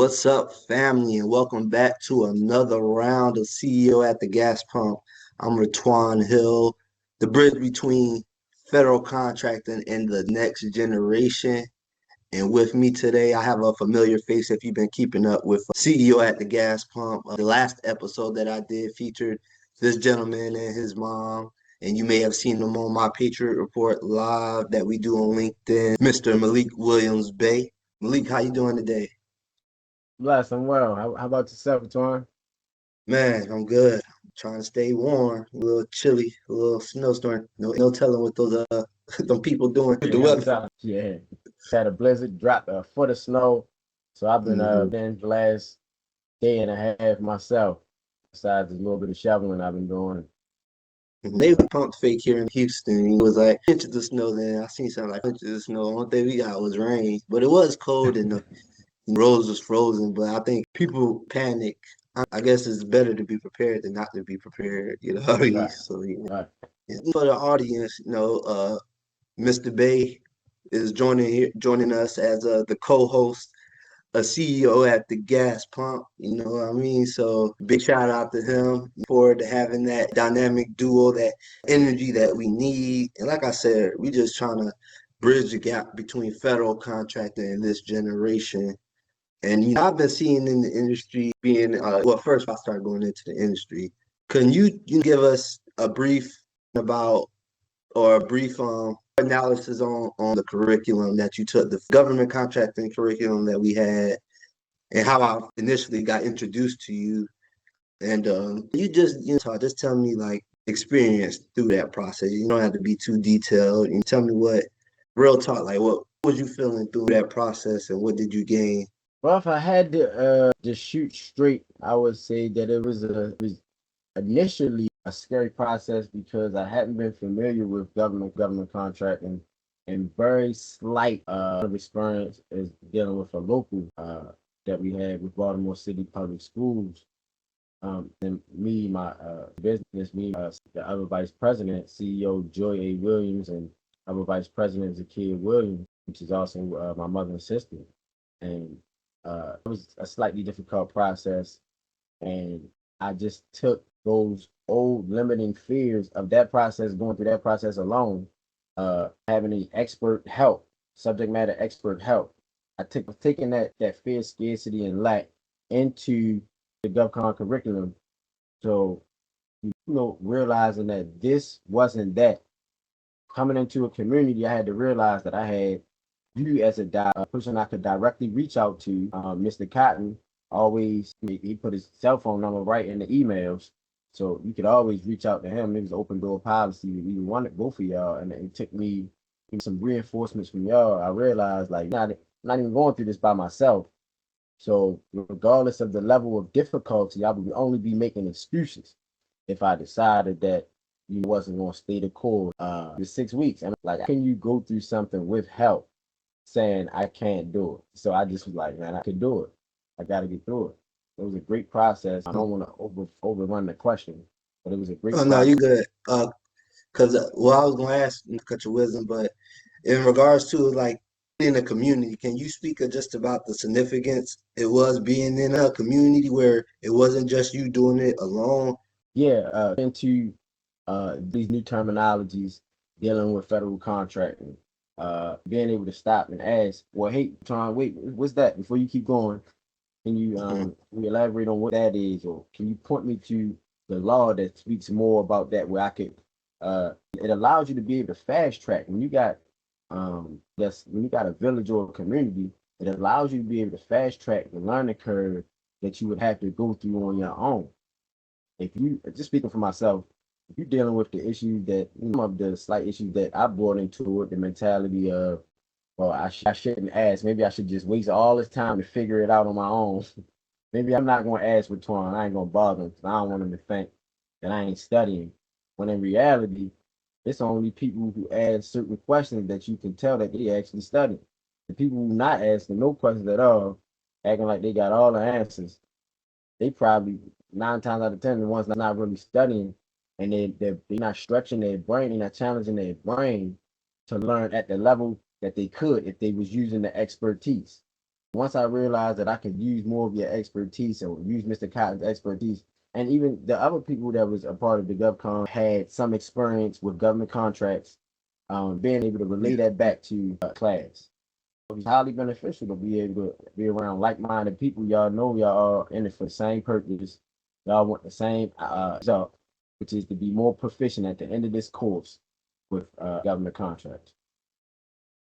What's up, family, and welcome back to another round of CEO at the Gas Pump. I'm Redtwaun Hill, the bridge between federal contracting and the next generation. And with me today, I have a familiar face if you've been keeping up with CEO at the Gas Pump. The last episode that I did featured this gentleman and his mom, and you may have seen him on my Patriot Report live that we do on LinkedIn, Mr. Malik Williams-Bey. Malik, how you doing today? Bless, I'm well. How about yourself, Twan? Man, I'm good. Trying to stay warm, a little chilly, a little snowstorm. No telling what those them people doing with the Yeah, I'm weather. telling you, yeah. Had a blizzard, dropped a foot of snow. So I've been Hmm. been the last day and a half myself. Besides a little bit of shoveling I've been doing. They pumped fake here in Houston. It was like inches of snow. Then I seen something like inches of snow. The only thing we got was rain, but it was cold and the roads was frozen. But I think people panic. I guess it's better to be prepared than not to be prepared. You know what I mean? Right, So yeah. right. For the audience, Mr. Bay is joining us as the co-host, a CEO at the gas pump. You know what I mean? So big shout out to him. Forward to having that dynamic duo, that energy that we need. And like I said, we just trying to bridge the gap between federal contracting and this generation. And I've been seeing in the industry being well. First, I started going into the industry. Can you give us a brief about or a brief analysis on the curriculum that you took, the government contracting curriculum that we had, and how I initially got introduced to you. And you just tell me like experience through that process. You don't have to be too detailed. And tell me what real talk, like what was you feeling through that process, and what did you gain? Well, if I had to just shoot straight, I would say that it was initially a scary process because I hadn't been familiar with government contracting and very slight experience is dealing with a local that we had with Baltimore City Public Schools. And me, my business, the other vice president, CEO Joy A. Williams, and other vice president Zakia Williams, which is also my mother and sister. And it was a slightly difficult process. And I just took those old limiting fears of that process, going through that process alone, having the expert help, subject matter expert help. I took taking that fear, scarcity, and lack into the GovCon curriculum. So realizing that this wasn't that. Coming into a community, I had to realize that I had you as a person I could directly reach out to. Mr. Cotton always he put his cell phone number right in the emails, so you could always reach out to him. It was open door policy. We wanted both of y'all, and it took me some reinforcements from y'all. I realized like not even going through this by myself. So regardless of the level of difficulty, I would only be making excuses if I decided that you wasn't going to stay the course. The 6 weeks, I mean, like, how can you go through something with help saying I can't do it? So I just was like, man, I could do it. I got to get through it. It was a great process. I don't want to overrun the question, but it was a great Oh no, you process. good. Because well, I was gonna ask you to cut your wisdom, but in regards to like in a community, can you speak just about the significance it was being in a community where it wasn't just you doing it alone? Yeah, into these new terminologies dealing with federal contracting, being able to stop and ask, well, hey, Tom, wait, what's that? Before you keep going, can you Mhm. elaborate on what that is, or can you point me to the law that speaks more about that, where I could? It allows you to be able to fast track when you got that's when you got a village or a community. It allows you to be able to fast track the learning curve that you would have to go through on your own. If you just speaking for myself, if you're dealing with the issues that some of the slight issues that I brought into it, the mentality of, well, I shouldn't ask. Maybe I should just waste all this time to figure it out on my own. Maybe I'm not going to ask for Twan. I ain't going to bother him 'cause I don't want him to think that I ain't studying. When in reality, it's only people who ask certain questions that you can tell that they actually study. The people who not asking no questions at all, acting like they got all the answers, they probably 9 times out of 10, the ones not really studying, and they're not stretching their brain, they're not challenging their brain to learn at the level that they could if they was using the expertise. Once I realized that I could use more of your expertise or use Mr. Cotton's expertise, and even the other people that was a part of the GovCon had some experience with government contracts, being able to relay that back to class. It was highly beneficial to be able to be around like-minded people. Y'all know y'all are in it for the same purpose. Y'all want the same result, which is to be more proficient at the end of this course with government contracts.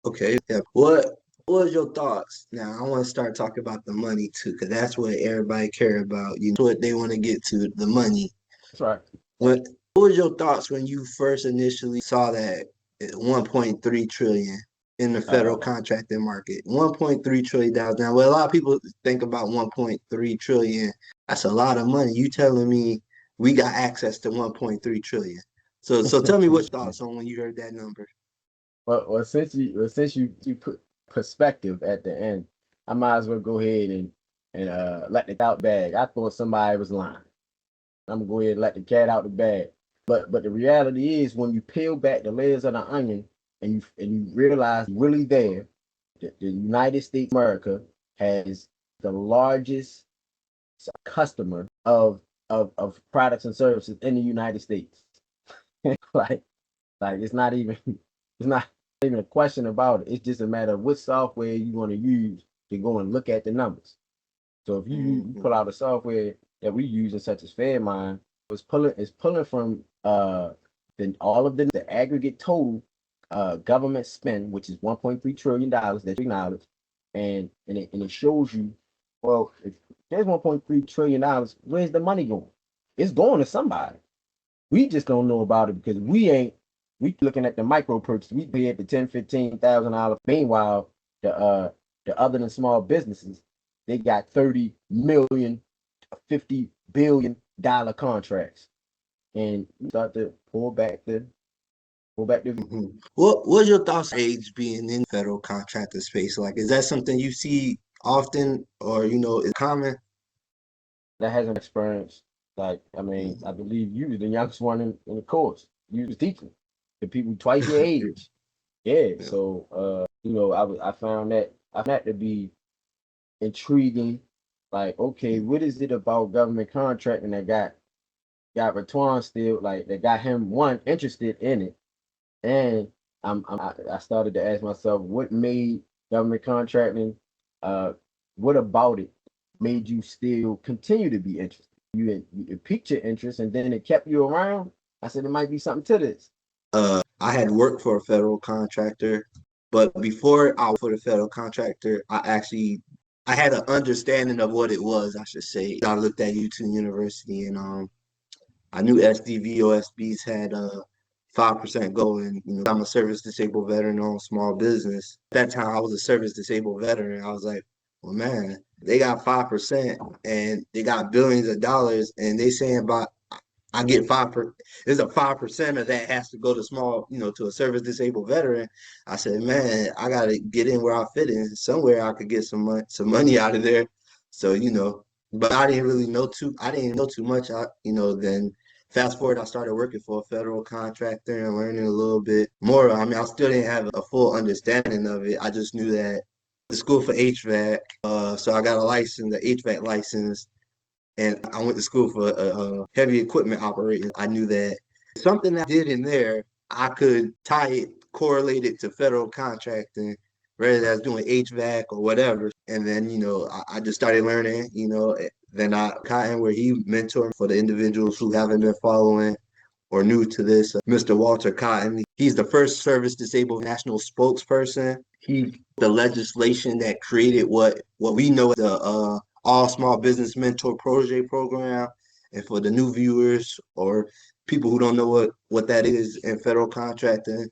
Okay. Yeah. What was your thoughts? Now I want to start talking about the money too, because that's what everybody care about. You know what they want to get to, the money. That's right. What was your thoughts when you first initially saw that 1.3 trillion in the federal contracting market? 1.3 trillion dollars. Now, well, a lot of people think about 1.3 trillion. That's a lot of money. You telling me we got access to 1.3 trillion? So tell me what your thoughts on when you heard that number. Well, since you put perspective at the end, I might as well go ahead and let the out bag. I thought somebody was lying. I'm gonna go ahead and let the cat out the bag. But the reality is, when you peel back the layers of the onion and you realize really there, the United States of America has the largest customer of products and services in the United States. like it's not even a question about it. It's just a matter of what software you want to use to go and look at the numbers. So if you pull out a software that we use, such as Fairmind, it's pulling from all of the aggregate total government spend, which is $1.3 trillion that you acknowledge, and it shows you, well, if there's $1.3 trillion, where's the money going? It's going to somebody. We just don't know about it because we looking at the micro purchase. We pay at the $10,000-$15,000. Meanwhile, the other than small businesses, they got 30 million, $50 billion contracts, and you start to pull back the. What was your thoughts on age being in federal contractor space? Like, is that something you see often, or is common? That hasn't experienced. Like, I mean, I believe you was the youngest one in the course. You was teaching the people twice your age. Yeah. So I found that to be intriguing. Like, okay, what is it about government contracting that got Redtwaun still, like, that got him interested in it? And I started to ask myself, what made government contracting, what about it made you still continue to be interested? You piqued your interest and then it kept you around. I said, there might be something to this. I had worked for a federal contractor, but before I worked for the federal contractor, I had an understanding of what it was, I should say. I looked at YouTube University, and I knew SDV OSBs had a 5% goal, and I'm a service disabled veteran on small business. At that time, I was a service disabled veteran. I was like, well, man, they got 5% and they got billions of dollars, and they saying about I get 5%. There's a 5% of that has to go to small, to a service disabled veteran. I said, man, I gotta get in where I fit in. Somewhere I could get some money out of there. So, but I didn't really know too. I didn't know too much. Then fast forward, I started working for a federal contractor and learning a little bit more. I mean, I still didn't have a full understanding of it. I just knew that the school for HVAC. So I got a license, the HVAC license, and I went to school for heavy equipment operating. I knew that something I did in there, I could correlate it to federal contracting, whether that's doing HVAC or whatever. And then, I just started learning, then Cotton, where he mentored for the individuals who haven't been following or new to this, Mr. Walter Cotton. He's the first service disabled national spokesperson. He's the legislation that created what we know as the all small business mentor-protégé program. And for the new viewers or people who don't know what that is in federal contracting,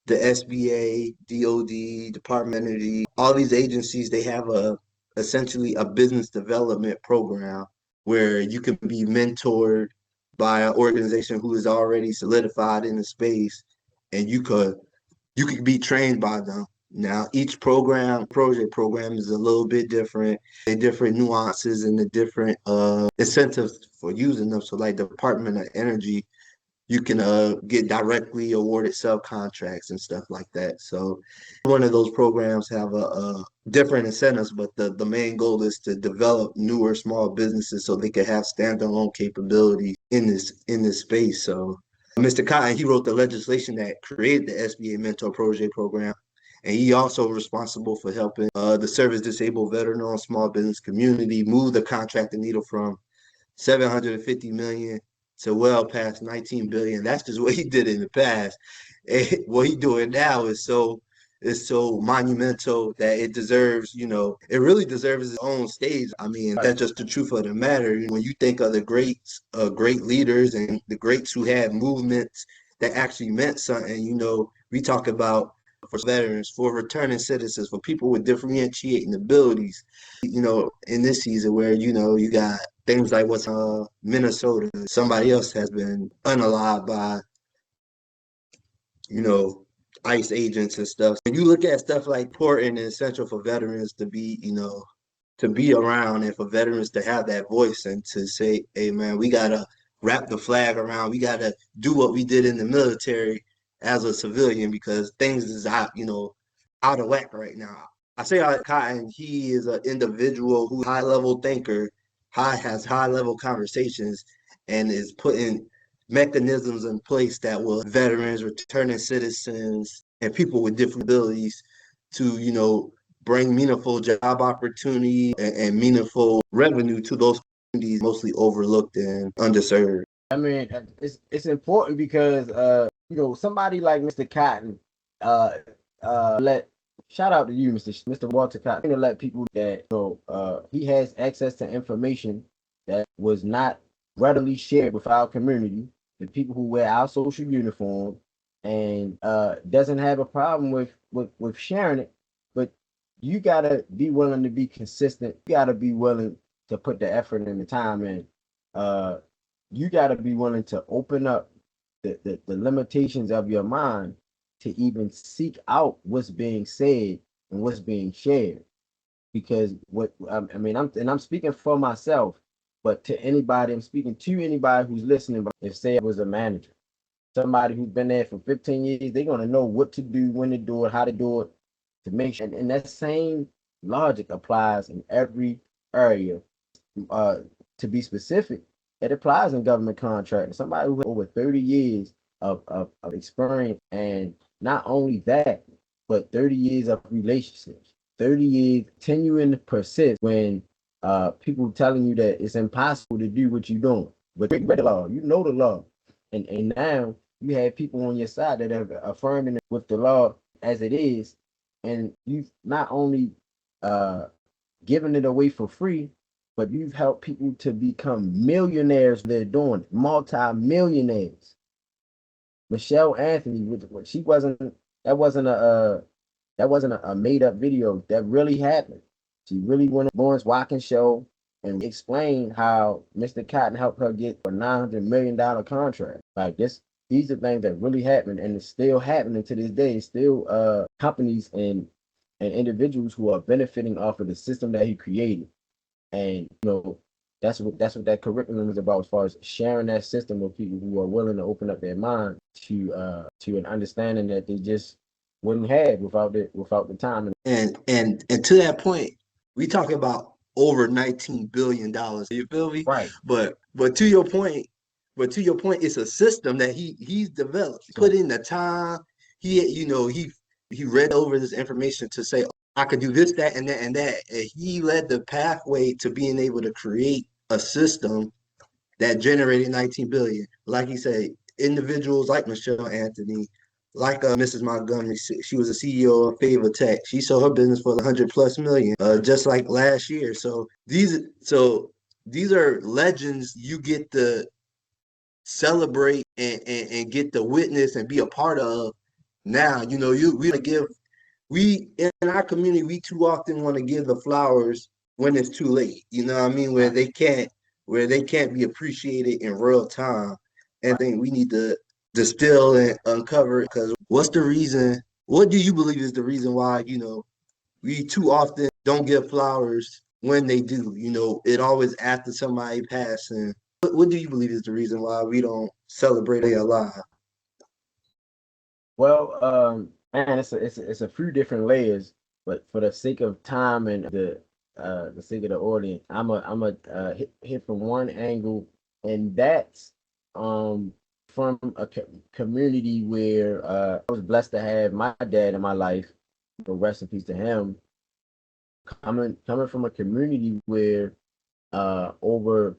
the SBA, DOD, Department of Energy, all these agencies, they have essentially a business development program where you can be mentored by an organization who is already solidified in the space, and you could be trained by them. Now, each project program is a little bit different. The different nuances and the different incentives for using them. So like Department of Energy, you can get directly awarded subcontracts and stuff like that. So one of those programs have a different incentives, but the main goal is to develop newer small businesses so they can have standalone capability in this space. So Mr. Cotton, he wrote the legislation that created the SBA Mentor-Protégé program. And he also responsible for helping the service disabled veteran-owned small business community move the contracting needle from 750 million to well past 19 billion. That's just what he did in the past. And what he doing now is so monumental that it deserves, it really deserves its own stage. I mean, that's just the truth of the matter. When you think of the great leaders and the greats who had movements that actually meant something, we talk about for veterans, for returning citizens, for people with differentiating abilities, in this season where, you got things like what's Minnesota, somebody else has been unalived by, ICE agents and stuff. When you look at stuff like important and essential for veterans to be, to be around and for veterans to have that voice and to say, hey man, we gotta wrap the flag around, we gotta do what we did in the military as a civilian because things is out of whack right now. I say Cotton, he is an individual who's a high level thinker, has high level conversations, and is putting mechanisms in place that will veterans, returning citizens, and people with different abilities to, bring meaningful job opportunity and meaningful revenue to those communities mostly overlooked and underserved. I mean, it's important because somebody like Mr. Cotton, let shout out to you, Mr. Walter Cotton, to let people that he has access to information that was not readily shared with our community, the people who wear our social uniform, and doesn't have a problem with sharing it, but you gotta be willing to be consistent. You gotta be willing to put the effort and the time in. You gotta be willing to open up the limitations of your mind to even seek out what's being said and what's being shared. Because I'm speaking for myself, but to anybody, I'm speaking to anybody who's listening. If say I was a manager, somebody who's been there for 15 years, they're gonna know what to do, when to do it, how to do it, to make sure. And that same logic applies in every area. To be specific, it applies in government contracting. Somebody who has over 30 years of experience, and not only that, but 30 years of relationships, 30 years continuing to persist when people telling you that it's impossible to do what you're doing. But you read the law, you know the law. And now you have people on your side that are affirming it with the law as it is, and you've not only given it away for free, but you've helped people to become millionaires. They're doing it, multi-millionaires. Michelle Anthony, she wasn't that wasn't a made up video. That really happened. She really went on Lawrence Watkins show and explained how Mr. Cotton helped her get a $900 million contract. Like this, these are things that really happened, and it's still happening to this day. It's still companies and individuals who are benefiting off of the system that he created. And that's what that curriculum is about, as far as sharing that system with people who are willing to open up their mind to an understanding that they just wouldn't have without the time. And to that point, we talk about over $19 billion. You feel me? Right. But to your point, it's a system that he's developed. He put in the time. He read over this information to say, I could do this, that, and that, and that. And he led the pathway to being able to create a system that generated 19 billion. Like he said, individuals like Michelle Anthony, like Mrs. Montgomery, she was a CEO of Favor Tech. She sold her business for 100+ million, just like last year. So these are legends you get to celebrate and get to witness and be a part of. Now, we in our community, we too often want to give the flowers when it's too late. You know what I mean? Where they can't be appreciated in real time. And I think we need to distill and uncover it, because what's the reason? What do you believe is the reason why, we too often don't give flowers when they do? It always after somebody passing. What do you believe is the reason why we don't celebrating alive? Well, man, it's a few different layers, but for the sake of time and the sake of the audience, I'm a hit from one angle, and that's um from a community where I was blessed to have my dad in my life. So rest in peace to him. Coming from a community where over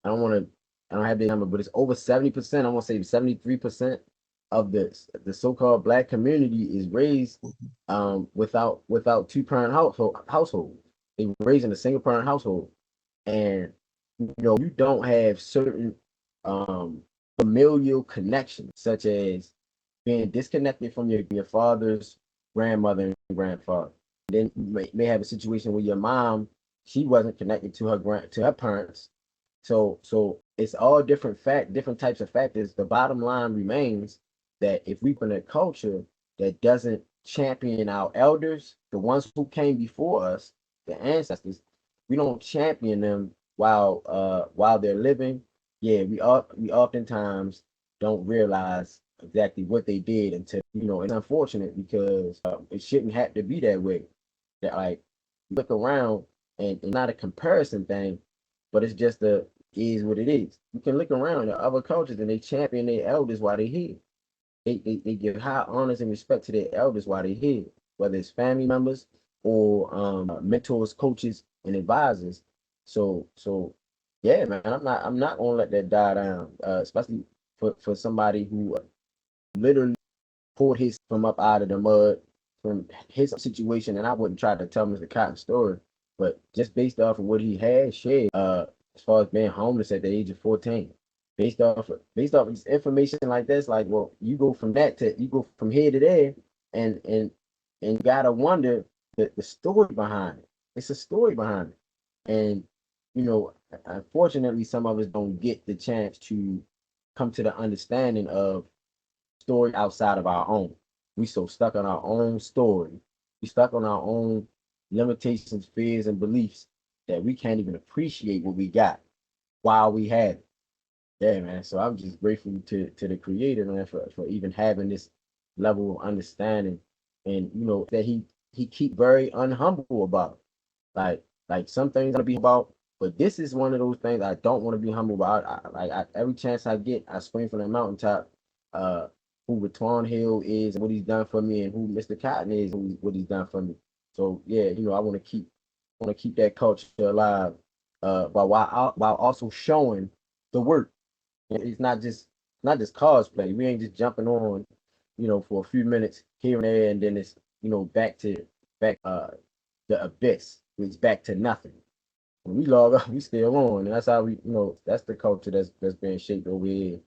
I don't want to I don't have the number, but it's over 70%. I want to say 73% of the so-called black community is raised without two-parent household. They were raised in a single parent household. And you don't have certain um familial connections, such as being disconnected from your father's grandmother and grandfather. Then you may have a situation where your mom, she wasn't connected to her parents. So it's all different types of factors. The bottom line remains that if we in a culture that doesn't champion our elders, the ones who came before us, the ancestors, we don't champion them while they're living. Yeah, we oftentimes don't realize exactly what they did until it's unfortunate because it shouldn't have to be that way. That like look around and not a comparison thing, but it's just a is what it is. You can look around at other cultures and they champion their elders while they're here. They give high honors and respect to their elders while they're here, whether it's family members or mentors, coaches, and advisors. So yeah, man, I'm not gonna let that die down, especially for somebody who literally pulled his from up out of the mud from his situation, and I wouldn't try to tell Mr. Cotton's story, but just based off of what he had shared, as far as being homeless at the age of 14, based off of this information like this, like, well, you go from here to there, and you gotta wonder the story behind it. It's a story behind it, and unfortunately, some of us don't get the chance to come to the understanding of story outside of our own. We so stuck on our own story. We stuck on our own limitations, fears, and beliefs that we can't even appreciate what we got while we had it. Yeah, man. So I'm just grateful to the creator, man, for even having this level of understanding, and that he keep very unhumble about. Like some things I want to be about, but this is one of those things I don't want to be humble about. Every chance I get, I scream from the mountaintop. Uh, who Redtwaun Hill is, and what he's done for me, and who Mr. Cotton is, and what he's done for me. So yeah, I want to keep that culture alive, while also showing the work. It's not just cosplay. We ain't just jumping on, for a few minutes here and there, and then it's back the abyss. It's back to nothing. When we log up, we still on, and that's how that's the culture that's being shaped over here